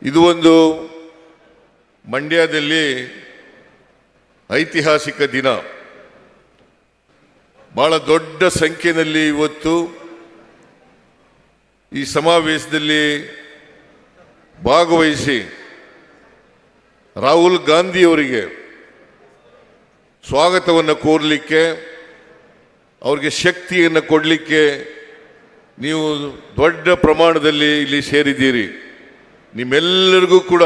ಇದು ಒಂದು ಮಂಡ್ಯದಲ್ಲಿ ಐತಿಹಾಸಿಕ ದಿನ. ಬಹಳ ದೊಡ್ಡ ಸಂಖ್ಯೆಯಲ್ಲಿ ಇವತ್ತು ಈ ಸಮಾವೇಶದಲ್ಲಿ ಭಾಗವಹಿಸಿ ರಾಹುಲ್ ಗಾಂಧಿ ಅವರಿಗೆ ಸ್ವಾಗತವನ್ನು ಕೋರಲಿಕ್ಕೆ, ಅವರಿಗೆ ಶಕ್ತಿಯನ್ನು ಕೊಡಲಿಕ್ಕೆ ನೀವು ದೊಡ್ಡ ಪ್ರಮಾಣದಲ್ಲಿ ಇಲ್ಲಿ ಸೇರಿದ್ದೀರಿ. ನಿಮ್ಮೆಲ್ಲರಿಗೂ ಕೂಡ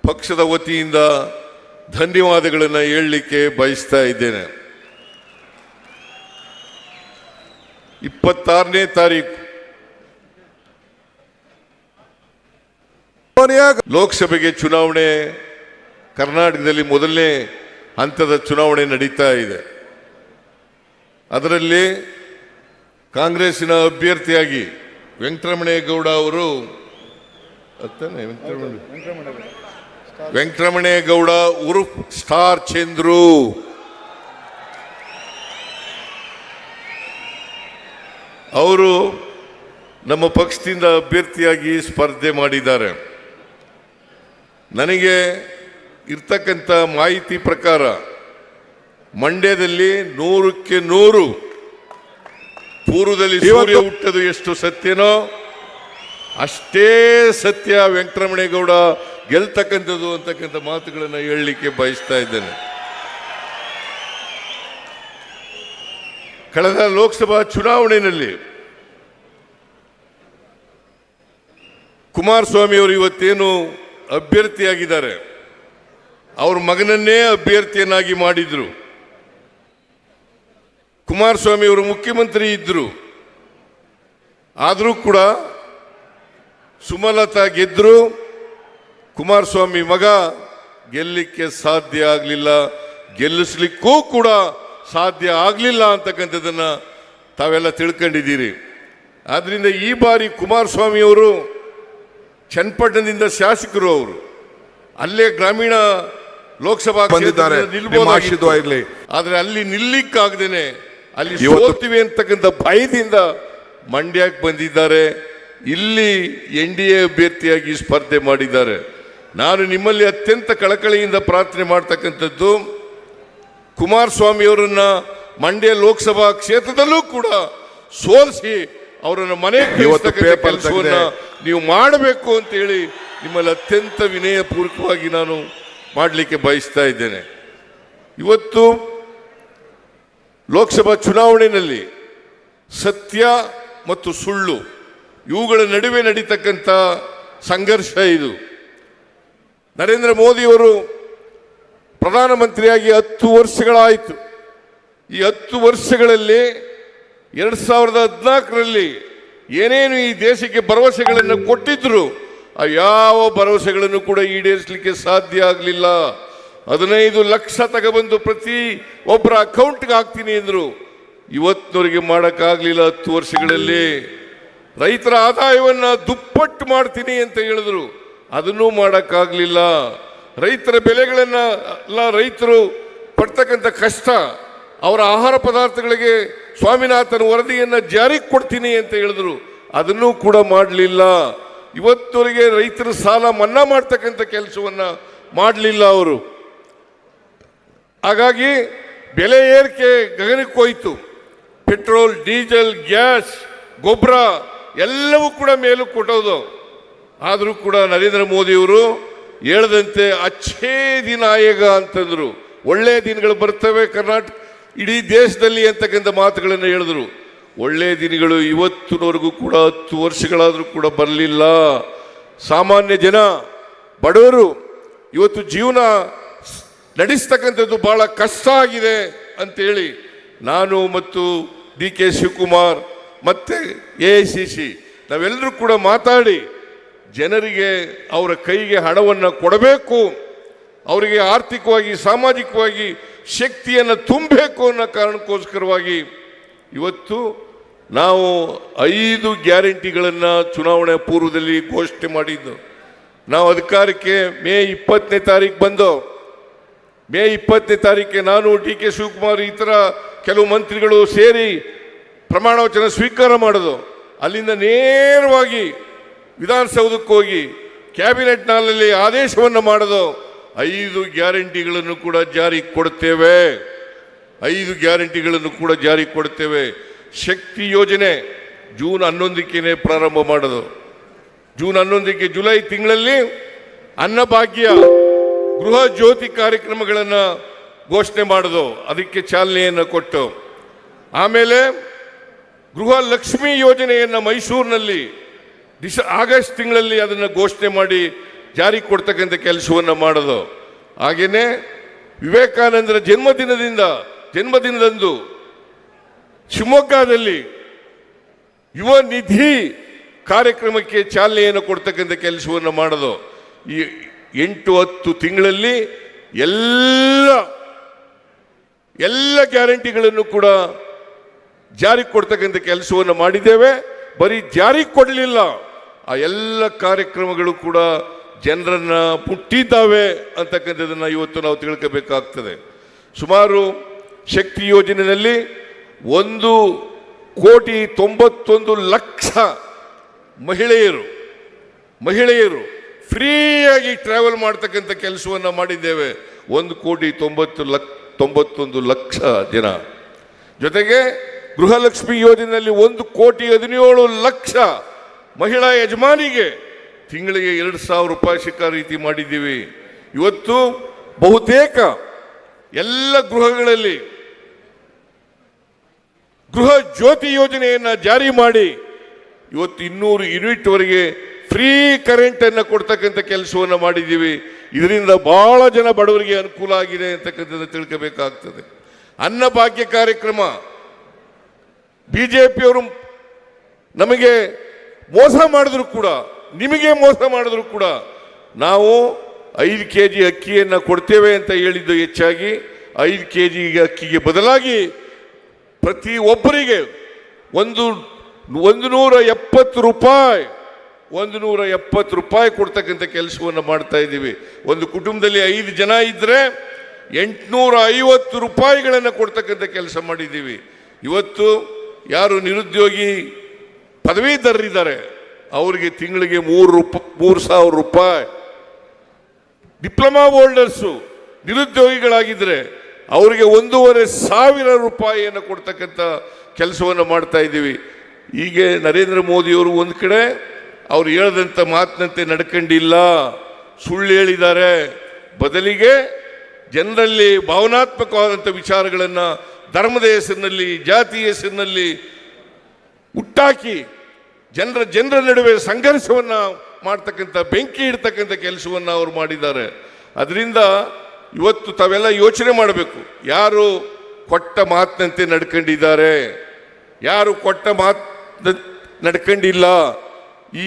ಪಕ್ಷದ ವತಿಯಿಂದ ಧನ್ಯವಾದಗಳನ್ನು ಹೇಳಲಿಕ್ಕೆ ಬಯಸ್ತಾ ಇದ್ದೇನೆ. 26ನೇ ತಾರೀಕು ಲೋಕಸಭೆಗೆ ಚುನಾವಣೆ, ಕರ್ನಾಟಕದಲ್ಲಿ ಮೊದಲನೇ ಹಂತದ ಚುನಾವಣೆ ನಡೀತಾ ಇದೆ. ಅದರಲ್ಲಿ ಕಾಂಗ್ರೆಸ್ಸಿನ ಅಭ್ಯರ್ಥಿಯಾಗಿ ವೆಂಕಟರಮಣೇಗೌಡ ಅವರು ವೆಂಕಟರಮಣೇಗೌಡ ಉರ್ಫ್ ಸ್ಟಾರ್ ಚಂದ್ರು ಅವರು ನಮ್ಮ ಪಕ್ಷದಿಂದ ಅಭ್ಯರ್ಥಿಯಾಗಿ ಸ್ಪರ್ಧೆ ಮಾಡಿದ್ದಾರೆ. ನನಗೆ ಇರ್ತಕ್ಕಂಥ ಮಾಹಿತಿ ಪ್ರಕಾರ ಮಂಡ್ಯದಲ್ಲಿ 100ಕ್ಕೆ 100 ಪೂರ್ವದಲ್ಲಿ ಸೂರ್ಯ ಹುಟ್ಟದು ಎಷ್ಟು ಸತ್ಯನೋ ಅಷ್ಟೇ ಸತ್ಯ ವೆಂಕಟರಮಣೇಗೌಡ ಗೆಲ್ತಕ್ಕಂಥದ್ದು ಅಂತಕ್ಕಂಥ ಮಾತುಗಳನ್ನು ಹೇಳಲಿಕ್ಕೆ ಬಯಸ್ತಾ ಇದ್ದೇನೆ. ಕಳೆದ ಲೋಕಸಭಾ ಚುನಾವಣೆಯಲ್ಲಿ ಕುಮಾರಸ್ವಾಮಿ ಅವರು ಇವತ್ತೇನು ಅಭ್ಯರ್ಥಿಯಾಗಿದ್ದಾರೆ, ಅವ್ರ ಮಗನನ್ನೇ ಅಭ್ಯರ್ಥಿಯನ್ನಾಗಿ ಮಾಡಿದ್ರು. ಕುಮಾರಸ್ವಾಮಿ ಅವರು ಮುಖ್ಯಮಂತ್ರಿ ಇದ್ರು, ಆದರೂ ಕೂಡ ಸುಮಲತಾ ಗೆದ್ರು, ಕುಮಾರಸ್ವಾಮಿ ಮಗ ಗೆಲ್ಲಲಿಕ್ಕೆ ಸಾಧ್ಯ ಆಗಲಿಲ್ಲ, ಗೆಲ್ಲಿಸ್ಲಿಕ್ಕೂ ಕೂಡ ಸಾಧ್ಯ ಆಗಲಿಲ್ಲ ಅಂತಕ್ಕಂಥದ್ದನ್ನು ತಾವೆಲ್ಲ ತಿಳ್ಕೊಂಡಿದ್ದೀರಿ. ಆದ್ರಿಂದ ಈ ಬಾರಿ ಕುಮಾರಸ್ವಾಮಿ ಅವರು ಚನ್ನಪಟ್ಟಣದಿಂದ ಶಾಸಕರು, ಅವರು ಅಲ್ಲೇ ಗ್ರಾಮೀಣ ಲೋಕಸಭಾ ನಿಲ್ಬೋದಾಗಿತ್ತು, ಆದ್ರೆ ಅಲ್ಲಿ ನಿಲ್ಲಿಕ್ಕಾಗದೇನೆ ಅಲ್ಲಿ ಸೋಲ್ತೀವಿ ಅಂತಕ್ಕಂಥ ಭಯದಿಂದ ಮಂಡ್ಯಕ್ಕೆ ಬಂದಿದ್ದಾರೆ. ಇಲ್ಲಿ NDA ಅಭ್ಯರ್ಥಿಯಾಗಿ ಸ್ಪರ್ಧೆ ಮಾಡಿದ್ದಾರೆ. ನಾನು ನಿಮ್ಮಲ್ಲಿ ಅತ್ಯಂತ ಕಳಕಳಿಯಿಂದ ಪ್ರಾರ್ಥನೆ ಮಾಡ್ತಕ್ಕಂಥದ್ದು, ಕುಮಾರಸ್ವಾಮಿ ಅವರನ್ನ ಮಂಡ್ಯ ಲೋಕಸಭಾ ಕ್ಷೇತ್ರದಲ್ಲೂ ಕೂಡ ಸೋಲಿಸಿ ಅವರನ್ನು ಮನೆಗೆ ಕೆಲಸವನ್ನ ನೀವು ಮಾಡಬೇಕು ಅಂತ ಹೇಳಿ ನಿಮ್ಮಲ್ಲಿ ಅತ್ಯಂತ ವಿನಯಪೂರ್ವಕವಾಗಿ ನಾನು ಮಾಡಲಿಕ್ಕೆ ಬಯಸ್ತಾ ಇದ್ದೇನೆ. ಇವತ್ತು ಲೋಕಸಭಾ ಚುನಾವಣೆಯಲ್ಲಿ ಸತ್ಯ ಮತ್ತು ಸುಳ್ಳು ಇವುಗಳ ನಡುವೆ ನಡೀತಕ್ಕಂಥ ಸಂಘರ್ಷ ಇದು. ನರೇಂದ್ರ ಮೋದಿಯವರು ಪ್ರಧಾನಮಂತ್ರಿಯಾಗಿ 10 ವರ್ಷಗಳಾಯಿತು. ಈ 10 ವರ್ಷಗಳಲ್ಲಿ 2014ರಲ್ಲಿ ಏನೇನು ಈ ದೇಶಕ್ಕೆ ಭರವಸೆಗಳನ್ನು ಕೊಟ್ಟಿದ್ರು, ಆ ಯಾವ ಭರವಸೆಗಳನ್ನು ಕೂಡ ಈಡೇರಿಸಲಿಕ್ಕೆ ಸಾಧ್ಯ ಆಗಲಿಲ್ಲ. 15 ಲಕ್ಷ ತಗೊಬಂದು ಪ್ರತಿ ಒಬ್ಬರ ಅಕೌಂಟ್ಗೆ ಹಾಕ್ತೀನಿ ಎಂದರು, ಇವತ್ತಿನವರೆಗೆ ಮಾಡೋಕ್ಕಾಗಲಿಲ್ಲ. 10 ವರ್ಷಗಳಲ್ಲಿ ರೈತರ ಆದಾಯವನ್ನು ದುಪ್ಪಟ್ಟು ಮಾಡ್ತೀನಿ ಅಂತ ಹೇಳಿದ್ರು, ಅದನ್ನೂ ಮಾಡೋಕ್ಕಾಗಲಿಲ್ಲ. ರೈತರ ಬೆಲೆಗಳನ್ನು ರೈತರು ಪಡ್ತಕ್ಕಂಥ ಕಷ್ಟ, ಅವರ ಆಹಾರ ಪದಾರ್ಥಗಳಿಗೆ ಸ್ವಾಮಿನಾಥನ್ ವರದಿಯನ್ನು ಜಾರಿಗೆ ಕೊಡ್ತೀನಿ ಅಂತ ಹೇಳಿದ್ರು, ಅದನ್ನೂ ಕೂಡ ಮಾಡಲಿಲ್ಲ. ಇವತ್ತವರೆಗೆ ರೈತರ ಸಾಲ ಮನ್ನಾ ಮಾಡ್ತಕ್ಕಂಥ ಕೆಲಸವನ್ನ ಮಾಡಲಿಲ್ಲ ಅವರು. ಹಾಗಾಗಿ ಬೆಲೆ ಏರಿಕೆ ಗಗನಕ್ಕೆ ಹೋಯಿತು. ಪೆಟ್ರೋಲ್, ಡೀಸೆಲ್, ಗ್ಯಾಸ್, ಗೊಬ್ಬರ ಎಲ್ಲವೂ ಕೂಡ ಮೇಲೂ ಕೊಟ್ಟೋದು. ಆದರೂ ಕೂಡ ನರೇಂದ್ರ ಮೋದಿಯವರು ಹೇಳದಂತೆ ಅಚ್ಚೇ ದಿನ ಆಯೇಗ ಅಂತಂದ್ರು, ಒಳ್ಳೆಯ ದಿನಗಳು ಬರ್ತವೆ ಕರ್ನಾಟಕ ಇಡೀ ದೇಶದಲ್ಲಿ ಅಂತಕ್ಕಂಥ ಮಾತುಗಳನ್ನು ಹೇಳಿದ್ರು. ಒಳ್ಳೆಯ ದಿನಗಳು ಇವತ್ತಿನವರೆಗೂ ಕೂಡ 10 ವರ್ಷಗಳಾದರೂ ಕೂಡ ಬರಲಿಲ್ಲ. ಸಾಮಾನ್ಯ ಜನ, ಬಡವರು ಇವತ್ತು ಜೀವನ ನಡೆಸ್ತಕ್ಕಂಥದ್ದು ಬಹಳ ಕಷ್ಟ ಆಗಿದೆ ಅಂತೇಳಿ ನಾನು ಮತ್ತು DK ಶಿವಕುಮಾರ್ ಮತ್ತೆ AICC ನಾವೆಲ್ಲರೂ ಕೂಡ ಮಾತಾಡಿ ಜನರಿಗೆ ಅವರ ಕೈಗೆ ಹಣವನ್ನು ಕೊಡಬೇಕು, ಅವರಿಗೆ ಆರ್ಥಿಕವಾಗಿ ಸಾಮಾಜಿಕವಾಗಿ ಶಕ್ತಿಯನ್ನು ತುಂಬಬೇಕು ಅನ್ನೋ ಕಾರಣಕ್ಕೋಸ್ಕರವಾಗಿ ಇವತ್ತು ನಾವು 5 ಗ್ಯಾರಂಟಿಗಳನ್ನು ಚುನಾವಣೆ ಪೂರ್ವದಲ್ಲಿ ಘೋಷಣೆ ಮಾಡಿದ್ದು. ನಾವು ಅಧಿಕಾರಕ್ಕೆ ಮೇ 20ನೇ ತಾರೀಕು ಬಂದು, ಮೇ 20ನೇ ತಾರೀಕಿಗೆ ನಾನು DK ಶಿವಕುಮಾರ್ ಇತರ ಕೆಲವು ಮಂತ್ರಿಗಳು ಸೇರಿ ಪ್ರಮಾಣ ವಚನ ಸ್ವೀಕಾರ ಮಾಡೋದು. ಅಲ್ಲಿಂದ ನೇರವಾಗಿ ವಿಧಾನಸೌಧಕ್ಕೆ ಹೋಗಿ ಕ್ಯಾಬಿನೆಟ್ನಲ್ಲಿ ಆದೇಶವನ್ನು ಮಾಡೋದು 5 ಗ್ಯಾರಂಟಿಗಳನ್ನು ಕೂಡ ಜಾರಿ ಕೊಡ್ತೇವೆ. 5 ಗ್ಯಾರಂಟಿಗಳನ್ನು ಕೂಡ ಜಾರಿ ಕೊಡ್ತೇವೆ. ಶಕ್ತಿ ಯೋಜನೆ ಜೂನ್ 11ಕ್ಕೆ ಪ್ರಾರಂಭ ಮಾಡೋದು. ಜೂನ್ 11ಕ್ಕೆ ಜುಲೈ ತಿಂಗಳಲ್ಲಿ ಅನ್ನಭಾಗ್ಯ, ಗೃಹ ಜ್ಯೋತಿ ಕಾರ್ಯಕ್ರಮಗಳನ್ನು ಘೋಷಣೆ ಮಾಡೋದು, ಅದಕ್ಕೆ ಚಾಲನೆಯನ್ನು ಕೊಟ್ಟು, ಆಮೇಲೆ ಗೃಹ ಲಕ್ಷ್ಮಿ ಯೋಜನೆಯನ್ನು ಮೈಸೂರಿನಲ್ಲಿ ಆಗಸ್ಟ್ ತಿಂಗಳಲ್ಲಿ ಅದನ್ನು ಘೋಷಣೆ ಮಾಡಿ ಜಾರಿ ಕೊಡ್ತಕ್ಕಂಥ ಕೆಲಸವನ್ನು ಮಾಡೋದು. ಹಾಗೆಯೇ ವಿವೇಕಾನಂದರ ಜನ್ಮದಿನದಂದು ಶಿವಮೊಗ್ಗದಲ್ಲಿ ಯುವ ನಿಧಿ ಕಾರ್ಯಕ್ರಮಕ್ಕೆ ಚಾಲನೆಯನ್ನು ಕೊಡ್ತಕ್ಕಂಥ ಕೆಲಸವನ್ನು ಮಾಡೋದು. ಈ 8-10 ತಿಂಗಳಲ್ಲಿ ಎಲ್ಲ ಗ್ಯಾರಂಟಿಗಳನ್ನು ಕೂಡ ಜಾರಿ ಕೊಡ್ತಕ್ಕಂಥ ಕೆಲಸವನ್ನು ಮಾಡಿದ್ದೇವೆ. ಬರೀ ಜಾರಿ ಕೊಡಲಿಲ್ಲ, ಆ ಎಲ್ಲ ಕಾರ್ಯಕ್ರಮಗಳು ಕೂಡ ಜನರನ್ನ ಮುಟ್ಟಿದ್ದಾವೆ ಅಂತಕ್ಕಂಥದ್ದನ್ನು ಇವತ್ತು ನಾವು ತಿಳ್ಕೋಬೇಕಾಗ್ತದೆ. ಸುಮಾರು ಶಕ್ತಿ ಯೋಜನೆಯಲ್ಲಿ 1,91,00,000 ಮಹಿಳೆಯರು ಫ್ರೀಯಾಗಿ ಟ್ರಾವೆಲ್ ಮಾಡ್ತಕ್ಕಂಥ ಕೆಲಸವನ್ನು ಮಾಡಿದ್ದೇವೆ. 1,91,00,000 ಜನ. ಜೊತೆಗೆ ಗೃಹಲಕ್ಷ್ಮಿ ಯೋಜನೆಯಲ್ಲಿ 1,17,00,000 ಮಹಿಳಾ ಯಜಮಾನಿಗೆ ತಿಂಗಳಿಗೆ 2,000 ರೂಪಾಯಿ ಸಿಕ್ಕ ರೀತಿ ಮಾಡಿದ್ದೀವಿ. ಇವತ್ತು ಬಹುತೇಕ ಎಲ್ಲ ಗೃಹಗಳಲ್ಲಿ ಗೃಹ ಜ್ಯೋತಿ ಯೋಜನೆಯನ್ನು ಜಾರಿ ಮಾಡಿ ಇವತ್ತು 200 ಯೂನಿಟ್ವರೆಗೆ ಫ್ರೀ ಕರೆಂಟ್ ಅನ್ನು ಕೊಡ್ತಕ್ಕಂಥ ಕೆಲಸವನ್ನು ಮಾಡಿದ್ದೀವಿ. ಇದರಿಂದ ಬಹಳ ಜನ ಬಡವರಿಗೆ ಅನುಕೂಲ ಆಗಿದೆ ಅಂತಕ್ಕಂಥದ್ದು ತಿಳ್ಕೋಬೇಕಾಗ್ತದೆ. ಅನ್ನಭಾಗ್ಯ ಕಾರ್ಯಕ್ರಮ, ಬಿಜೆಪಿಯವರು ನಮಗೆ ಮೋಸ ಮಾಡಿದ್ರು ಕೂಡ, ನಿಮಗೆ ಮೋಸ ಮಾಡಿದ್ರು ಕೂಡ ನಾವು 5 kg ಅಕ್ಕಿಯನ್ನು ಕೊಡ್ತೇವೆ ಅಂತ ಹೇಳಿದ್ದು ಹೆಚ್ಚಾಗಿ 5 kg ಅಕ್ಕಿಗೆ ಬದಲಾಗಿ ಪ್ರತಿ ಒಬ್ಬರಿಗೆ 170 ರೂಪಾಯಿ ಕೊಡ್ತಕ್ಕಂಥ ಕೆಲಸವನ್ನು ಮಾಡ್ತಾ ಇದ್ದೀವಿ. ಒಂದು ಕುಟುಂಬದಲ್ಲಿ 5 ಜನ ಇದ್ದರೆ 850 ರೂಪಾಯಿಗಳನ್ನು ಕೊಡ್ತಕ್ಕಂಥ ಕೆಲಸ ಮಾಡಿದ್ದೀವಿ. ಇವತ್ತು ಯಾರು ನಿರುದ್ಯೋಗಿ ಪದವೀಧರರಿದ್ದಾರೆ ಅವರಿಗೆ ತಿಂಗಳಿಗೆ 3,000 ರೂಪಾಯಿ, ಡಿಪ್ಲೊಮಾ ಹೋಲ್ಡರ್ಸು ನಿರುದ್ಯೋಗಿಗಳಾಗಿದ್ದರೆ ಅವರಿಗೆ 1,500 ರೂಪಾಯಿಯನ್ನು ಕೊಡ್ತಕ್ಕಂಥ ಕೆಲಸವನ್ನು ಮಾಡ್ತಾ ಇದ್ದೀವಿ. ಹೀಗೆ ನರೇಂದ್ರ ಮೋದಿಯವರು ಒಂದು ಕಡೆ ಅವ್ರು ಹೇಳದಂಥ ಮಾತಿನಂತೆ ನಡ್ಕೊಂಡಿಲ್ಲ, ಸುಳ್ಳು ಹೇಳಿದ್ದಾರೆ. ಬದಲಿಗೆ ಜನರಲ್ಲಿ ಭಾವನಾತ್ಮಕವಾದಂಥ ವಿಚಾರಗಳನ್ನು ಧರ್ಮದ ಹೆಸರಿನಲ್ಲಿ, ಜಾತಿಯ ಹೆಸರಿನಲ್ಲಿ ಹುಟ್ಟಾಕಿ ಜನರ ನಡುವೆ ಸಂಘರ್ಷವನ್ನು ಮಾಡ್ತಕ್ಕಂಥ, ಬೆಂಕಿ ಇಡ್ತಕ್ಕಂಥ ಕೆಲಸವನ್ನು ಅವರು ಮಾಡಿದ್ದಾರೆ. ಅದರಿಂದ ಇವತ್ತು ತಾವೆಲ್ಲ ಯೋಚನೆ ಮಾಡಬೇಕು, ಯಾರು ಕೊಟ್ಟ ಮಾತಿನಂತೆ ನಡ್ಕೊಂಡಿದ್ದಾರೆ, ಯಾರು ಕೊಟ್ಟ ಮಾತು ನಡ್ಕೊಂಡಿಲ್ಲ. ಈ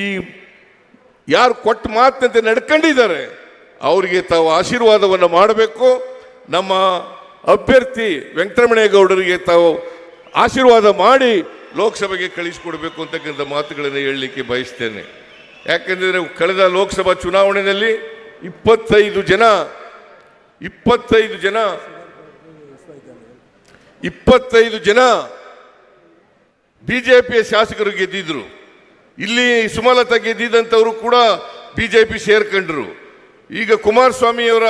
ಯಾರು ಕೊಟ್ಟ ಮಾತಿನಂತೆ ನಡ್ಕೊಂಡಿದ್ದಾರೆ ಅವರಿಗೆ ತಾವು ಆಶೀರ್ವಾದವನ್ನು ಮಾಡಬೇಕು. ನಮ್ಮ ಅಭ್ಯರ್ಥಿ ವೆಂಕಟರಮಣೇಗೌಡರಿಗೆ ತಾವು ಆಶೀರ್ವಾದ ಮಾಡಿ ಲೋಕಸಭೆಗೆ ಕಳಿಸಿಕೊಡ್ಬೇಕು ಅಂತಕ್ಕಂಥ ಮಾತುಗಳನ್ನು ಹೇಳಲಿಕ್ಕೆ ಬಯಸ್ತೇನೆ. ಯಾಕೆಂದರೆ ಕಳೆದ ಲೋಕಸಭಾ ಚುನಾವಣೆಯಲ್ಲಿ 25 ಜನ ಬಿಜೆಪಿಯ ಶಾಸಕರು ಗೆದ್ದಿದ್ರು. ಇಲ್ಲಿ ಸುಮಲತಾ ಗೆದ್ದಿದ್ದಂಥವರು ಕೂಡ ಬಿಜೆಪಿ ಸೇರ್ಕೊಂಡ್ರು. ಈಗ ಕುಮಾರಸ್ವಾಮಿಯವರ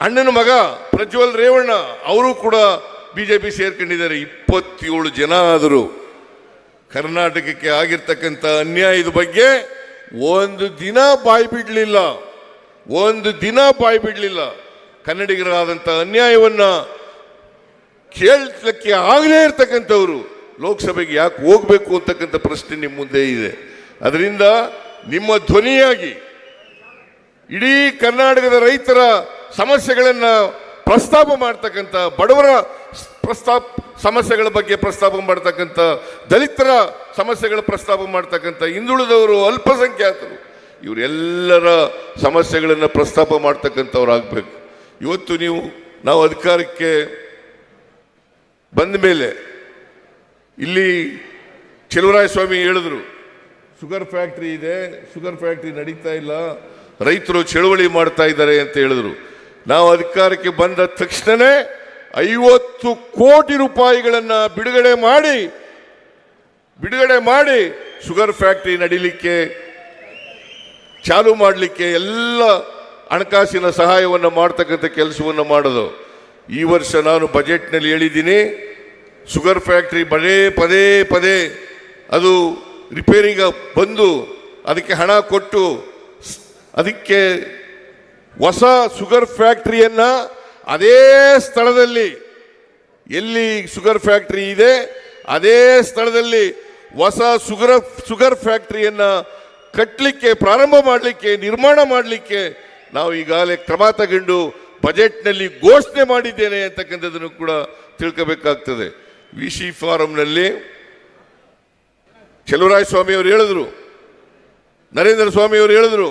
ಅಣ್ಣನ ಮಗ ಪ್ರಜ್ವಲ್ ರೇವಣ್ಣ ಅವರು ಕೂಡ ಬಿಜೆಪಿ ಸೇರ್ಕೊಂಡಿದ್ದಾರೆ. 27 ಜನ ಆದರು. ಕರ್ನಾಟಕಕ್ಕೆ ಆಗಿರ್ತಕ್ಕಂಥ ಅನ್ಯಾಯದ ಬಗ್ಗೆ ಒಂದು ದಿನ ಬಾಯಿ ಬಿಡಲಿಲ್ಲ. ಕನ್ನಡಿಗರಾದಂಥ ಅನ್ಯಾಯವನ್ನು ಕೇಳಲಿಕ್ಕೆ ಆಗಲೇ ಇರ್ತಕ್ಕಂಥವ್ರು ಲೋಕಸಭೆಗೆ ಯಾಕೆ ಹೋಗಬೇಕು ಅಂತಕ್ಕಂಥ ಪ್ರಶ್ನೆ ನಿಮ್ಮ ಮುಂದೆ ಇದೆ. ಅದರಿಂದ ನಿಮ್ಮ ಧ್ವನಿಯಾಗಿ ಇಡೀ ಕರ್ನಾಟಕದ ರೈತರ ಸಮಸ್ಯೆಗಳನ್ನು ಪ್ರಸ್ತಾಪ ಮಾಡ್ತಕ್ಕಂಥ, ಬಡವರ ಸಮಸ್ಯೆಗಳ ಬಗ್ಗೆ ಪ್ರಸ್ತಾಪ ಮಾಡ್ತಕ್ಕಂಥ, ದಲಿತರ ಸಮಸ್ಯೆಗಳ ಪ್ರಸ್ತಾಪ ಮಾಡ್ತಕ್ಕಂಥ, ಹಿಂದುಳಿದವರು, ಅಲ್ಪಸಂಖ್ಯಾತರು, ಇವರೆಲ್ಲರ ಸಮಸ್ಯೆಗಳನ್ನು ಪ್ರಸ್ತಾಪ ಮಾಡ್ತಕ್ಕಂಥವ್ರಾಗಬೇಕು. ಇವತ್ತು ನಾವು ಅಧಿಕಾರಕ್ಕೆ ಬಂದ ಮೇಲೆ ಇಲ್ಲಿ ಚಲುವರಾಯಸ್ವಾಮಿ ಹೇಳಿದ್ರು, ಶುಗರ್ ಫ್ಯಾಕ್ಟ್ರಿ ಇದೆ, ಶುಗರ್ ಫ್ಯಾಕ್ಟ್ರಿ ನಡೀತಾ ಇಲ್ಲ, ರೈತರು ಚಳುವಳಿ ಮಾಡ್ತಾ ಇದ್ದಾರೆ ಅಂತ ಹೇಳಿದ್ರು. ನಾವು ಅಧಿಕಾರಕ್ಕೆ ಬಂದ ತಕ್ಷಣವೇ 50 ಕೋಟಿ ರೂಪಾಯಿಗಳನ್ನು ಬಿಡುಗಡೆ ಮಾಡಿ ಶುಗರ್ ಫ್ಯಾಕ್ಟ್ರಿ ನಡೀಲಿಕ್ಕೆ ಚಾಲು ಮಾಡಲಿಕ್ಕೆ ಎಲ್ಲ ಹಣಕಾಸಿನ ಸಹಾಯವನ್ನು ಮಾಡ್ತಕ್ಕಂಥ ಕೆಲಸವನ್ನು ಮಾಡೋದು. ಈ ವರ್ಷ ನಾನು ಬಜೆಟ್ನಲ್ಲಿ ಹೇಳಿದ್ದೀನಿ, ಶುಗರ್ ಫ್ಯಾಕ್ಟ್ರಿ ಪದೇ ಪದೇ ಅದು ರಿಪೇರಿಗೆ ಬಂದು ಅದಕ್ಕೆ ಹಣ ಕೊಟ್ಟು ಅದಕ್ಕೆ ಹೊಸ ಶುಗರ್ ಫ್ಯಾಕ್ಟ್ರಿಯನ್ನು ಅದೇ ಸ್ಥಳದಲ್ಲಿ ಎಲ್ಲಿ ಶುಗರ್ ಫ್ಯಾಕ್ಟ್ರಿ ಇದೆ ಅದೇ ಸ್ಥಳದಲ್ಲಿ ಹೊಸ ಶುಗರ್ ಫ್ಯಾಕ್ಟ್ರಿಯನ್ನು ಕಟ್ಟಲಿಕ್ಕೆ, ಪ್ರಾರಂಭ ಮಾಡಲಿಕ್ಕೆ, ನಿರ್ಮಾಣ ಮಾಡಲಿಕ್ಕೆ ನಾವು ಈಗಾಗಲೇ ಕ್ರಮ ತಗೊಂಡು ಬಜೆಟ್ನಲ್ಲಿ ಘೋಷಣೆ ಮಾಡಿದ್ದೇನೆ ಅಂತಕ್ಕಂಥದ್ದನ್ನು ಕೂಡ ತಿಳ್ಕೋಬೇಕಾಗ್ತದೆ. VC ಫಾರಂನಲ್ಲಿ ಚಲುವರಾಯ ಸ್ವಾಮಿ ಅವರು ಹೇಳಿದ್ರು, ನರೇಂದ್ರ ಸ್ವಾಮಿ ಅವರು ಹೇಳಿದ್ರು,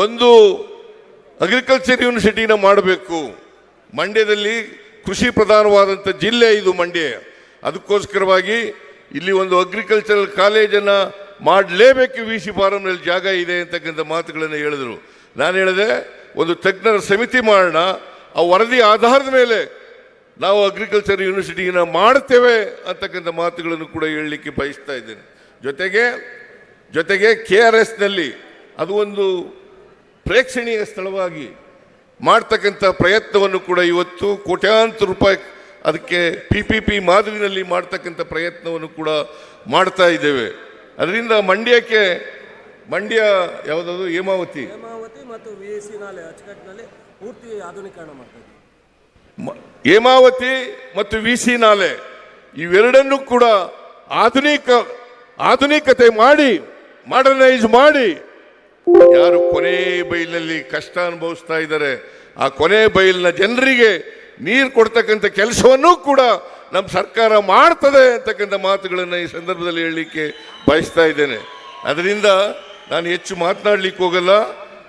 ಒಂದು ಅಗ್ರಿಕಲ್ಚರ್ ಯೂನಿವರ್ಸಿಟಿನ ಮಾಡಬೇಕು. ಮಂಡ್ಯದಲ್ಲಿ ಕೃಷಿ ಪ್ರಧಾನವಾದಂಥ ಜಿಲ್ಲೆ ಇದು ಮಂಡ್ಯ. ಅದಕ್ಕೋಸ್ಕರವಾಗಿ ಇಲ್ಲಿ ಒಂದು ಅಗ್ರಿಕಲ್ಚರಲ್ ಕಾಲೇಜನ್ನು ಮಾಡಲೇಬೇಕು. VC ಫಾರಂನಲ್ಲಿ ಜಾಗ ಇದೆ ಅಂತಕ್ಕಂಥ ಮಾತುಗಳನ್ನು ಹೇಳಿದ್ರು. ನಾನು ಹೇಳಿದೆ, ಒಂದು ತಜ್ಞರ ಸಮಿತಿ ಮಾಡೋಣ, ಆ ವರದಿ ಆಧಾರದ ಮೇಲೆ ನಾವು ಅಗ್ರಿಕಲ್ಚರ್ ಯೂನಿವರ್ಸಿಟಿನ ಮಾಡ್ತೇವೆ ಅಂತಕ್ಕಂಥ ಮಾತುಗಳನ್ನು ಕೂಡ ಹೇಳಲಿಕ್ಕೆ ಬಯಸ್ತಾ ಇದ್ದೇನೆ. ಜೊತೆಗೆ KRSನಲ್ಲಿ ಅದು ಒಂದು ಪ್ರೇಕ್ಷಣೀಯ ಸ್ಥಳವಾಗಿ ಮಾಡ್ತಕ್ಕಂಥ ಪ್ರಯತ್ನವನ್ನು ಕೂಡ ಇವತ್ತು ಕೋಟ್ಯಾಂತರ ರೂಪಾಯಿ ಅದಕ್ಕೆ PPP ಮಾದರಿನಲ್ಲಿ ಮಾಡ್ತಕ್ಕಂಥ ಪ್ರಯತ್ನವನ್ನು ಕೂಡ ಮಾಡ್ತಾ ಇದ್ದೇವೆ. ಅದರಿಂದ ಮಂಡ್ಯ ಯಾವುದಾದ್ರು ಹೇಮಾವತಿ ಮತ್ತು VC ನಾಲೆ ಅಚ್ಚುಕಟ್ಟಿನಲ್ಲಿ ಪೂರ್ತಿ ಆಧುನೀಕರಣ ಮಾಡ್ತಾ ಇದ್ದೀವಿ. ಹೇಮಾವತಿ ಮತ್ತು VC ನಾಲೆ ಇವೆರಡನ್ನೂ ಕೂಡ ಆಧುನಿಕತೆ ಮಾಡಿ, ಮಾಡರ್ನೈಸ್ ಮಾಡಿ, ಯಾರು ಕೊನೆ ಬೈಲಿನಲ್ಲಿ ಕಷ್ಟ ಅನುಭವಿಸ್ತಾ ಇದ್ದಾರೆ ಆ ಕೊನೆ ಬೈಲಿನ ಜನರಿಗೆ ನೀರು ಕೊಡ್ತಕ್ಕಂಥ ಕೆಲಸವನ್ನೂ ಕೂಡ ನಮ್ಮ ಸರ್ಕಾರ ಮಾಡ್ತದೆ ಅಂತಕ್ಕಂಥ ಮಾತುಗಳನ್ನು ಈ ಸಂದರ್ಭದಲ್ಲಿ ಹೇಳಲಿಕ್ಕೆ ಬಯಸ್ತಾ ಇದ್ದೇನೆ. ಅದರಿಂದ ನಾನು ಹೆಚ್ಚು ಮಾತನಾಡಲಿಕ್ಕೆ ಹೋಗಲ್ಲ.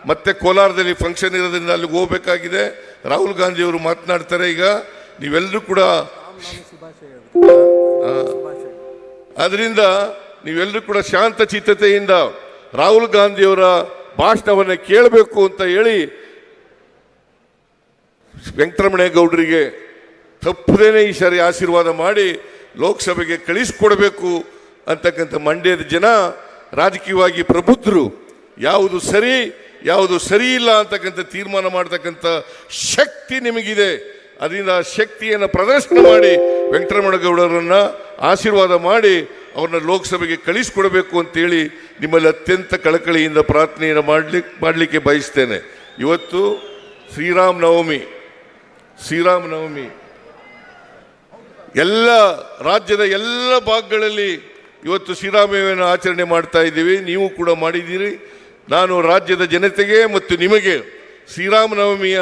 ಮತ್ತೆ ಕೋಲಾರದಲ್ಲಿ ಫಂಕ್ಷನ್ ಇರೋದ್ರಿಂದ ಅಲ್ಲಿಗೆ ಹೋಗಬೇಕಾಗಿದೆ. ರಾಹುಲ್ ಗಾಂಧಿ ಅವರು ಮಾತನಾಡ್ತಾರೆ. ಈಗ ನೀವೆಲ್ಲರೂ ಕೂಡ ಅದರಿಂದ ನೀವೆಲ್ಲರೂ ಕೂಡ ಶಾಂತ ಚಿತ್ತತೆಯಿಂದ ರಾಹುಲ್ ಗಾಂಧಿಯವರ ಭಾಷಣವನ್ನು ಕೇಳಬೇಕು ಅಂತ ಹೇಳಿ ವೆಂಕಟರಮಣೇಗೌಡರಿಗೆ ತಪ್ಪದೇನೆ ಈ ಸಾರಿ ಆಶೀರ್ವಾದ ಮಾಡಿ ಲೋಕಸಭೆಗೆ ಕಳಿಸಿಕೊಡಬೇಕು ಅಂತಕ್ಕಂಥ ಮಂಡ್ಯದ ಜನ ರಾಜಕೀಯವಾಗಿ ಪ್ರಬುದ್ಧರು. ಯಾವುದು ಸರಿ ಯಾವುದು ಸರಿ ಇಲ್ಲ ಅಂತಕ್ಕಂಥ ತೀರ್ಮಾನ ಮಾಡ್ತಕ್ಕಂಥ ಶಕ್ತಿ ನಿಮಗಿದೆ. ಅದರಿಂದ ಶಕ್ತಿಯನ್ನು ಪ್ರದರ್ಶನ ಮಾಡಿ ವೆಂಕಟರಮಣೇಗೌಡರನ್ನು ಆಶೀರ್ವಾದ ಮಾಡಿ ಅವ್ರನ್ನ ಲೋಕಸಭೆಗೆ ಕಳಿಸಿಕೊಡಬೇಕು ಅಂತೇಳಿ ನಿಮ್ಮಲ್ಲಿ ಅತ್ಯಂತ ಕಳಕಳಿಯಿಂದ ಪ್ರಾರ್ಥನೆಯನ್ನು ಮಾಡಲಿಕ್ಕೆ ಬಯಸ್ತೇನೆ. ಇವತ್ತು ಶ್ರೀರಾಮನವಮಿ ಎಲ್ಲ ರಾಜ್ಯದ ಎಲ್ಲ ಭಾಗಗಳಲ್ಲಿ ಇವತ್ತು ಶ್ರೀರಾಮನವಮಿಯನ್ನು ಆಚರಣೆ ಮಾಡ್ತಾ ಇದ್ದೀವಿ. ನೀವು ಕೂಡ ಮಾಡಿದ್ದೀರಿ. ನಾನು ರಾಜ್ಯದ ಜನತೆಗೆ ಮತ್ತು ನಿಮಗೆ ಶ್ರೀರಾಮನವಮಿಯ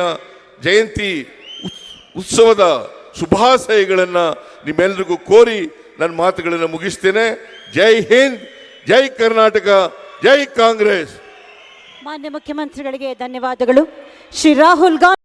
ಜಯಂತಿ ಉತ್ಸವದ ಶುಭಾಶಯಗಳನ್ನು ನಿಮ್ಮೆಲ್ಲರಿಗೂ ಕೋರಿ ನನ್ನ ಮಾತುಗಳನ್ನು ಮುಗಿಸ್ತೇನೆ. ಜೈ ಹಿಂದ್, ಜೈ ಕರ್ನಾಟಕ, ಜೈ ಕಾಂಗ್ರೆಸ್. ಮಾನ್ಯ ಮುಖ್ಯಮಂತ್ರಿಗಳಿಗೆ ಧನ್ಯವಾದಗಳು. ಶ್ರೀ ರಾಹುಲ್ ಗಾಂಧಿ